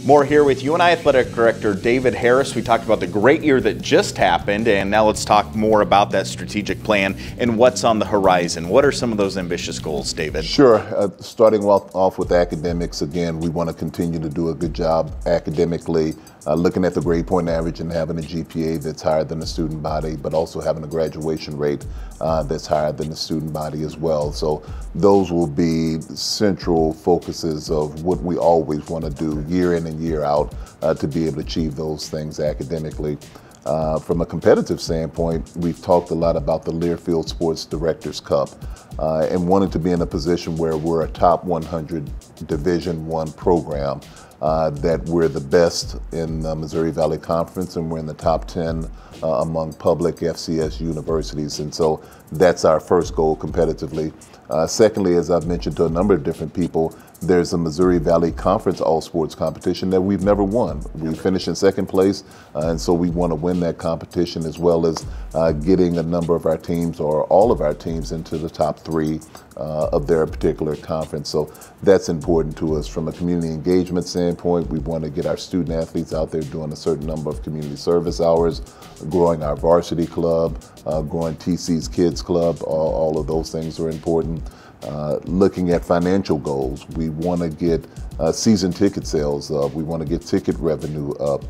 More here with UNI Athletic Director David Harris. We talked about the great year that just happened, and now let's talk more about that strategic plan and what's on the horizon. What are some of those ambitious goals, David? Sure. Starting off with academics, again, we want to continue to do a good job academically, looking at the grade point average and having a GPA that's higher than the student body, but also having a graduation rate that's higher than the student body as well. So those will be central focuses of what we always want to do year in and year out to be able to achieve those things academically. From a competitive standpoint, we've talked a lot about the Learfield Sports Directors Cup and wanted to be in a position where we're a top 100 Division I program, that we're the best in the Missouri Valley Conference and we're in the top 10 among public FCS universities. And so that's our first goal competitively. Secondly, as I've mentioned to a number of different people, there's a Missouri Valley Conference all-sports competition that we've never won. We finished in second place, and so we want to win that competition, as well as getting a number of our teams or all of our teams into the top three of their particular conference. So that's important to us. From a community engagement standpoint, we want to get our student athletes out there doing a certain number of community service hours, growing our varsity club, growing TC's Kids Club. All of those things are important. Looking at financial goals, we want to get season ticket sales up. We want to get ticket revenue up.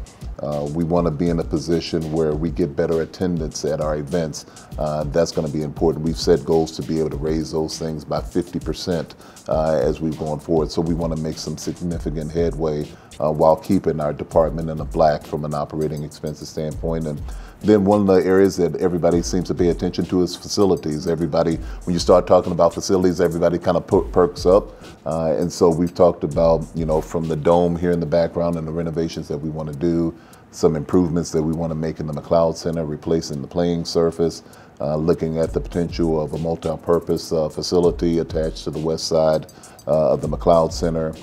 We want to be in a position where we get better attendance at our events. That's going to be important. We've set goals to be able to raise those things by 50% as we've gone forward. So we want to make some significant headway while keeping our department in the black from an operating expenses standpoint. And then one of the areas that everybody seems to pay attention to is facilities. Everybody, when you start talking about facilities, everybody kind of perks up. And so we've talked about, from the dome here in the background and the renovations that we want to do, some improvements that we want to make in the McLeod Center, replacing the playing surface, looking at the potential of a multi-purpose facility attached to the west side of the McLeod Center,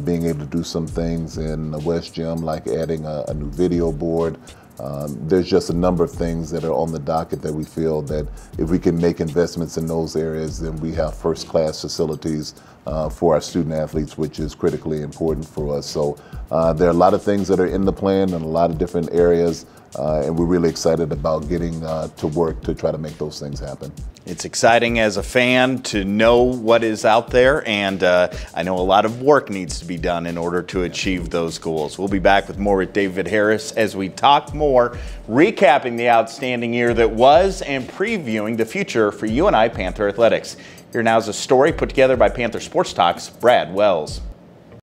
being able to do some things in the West Gym, like adding a new video board. There's just a number of things that are on the docket that we feel that if we can make investments in those areas, then we have first-class facilities for our student athletes, which is critically important for us. So there are a lot of things that are in the plan in a lot of different areas, and we're really excited about getting to work to try to make those things happen. It's exciting as a fan to know what is out there, and I know a lot of work needs to be done in order to achieve those goals. We'll be back with more with David Harris as we talk more, recapping the outstanding year that was and previewing the future for UNI Panther Athletics. Here now is a story put together by Panther Sports Talk's Brad Wells.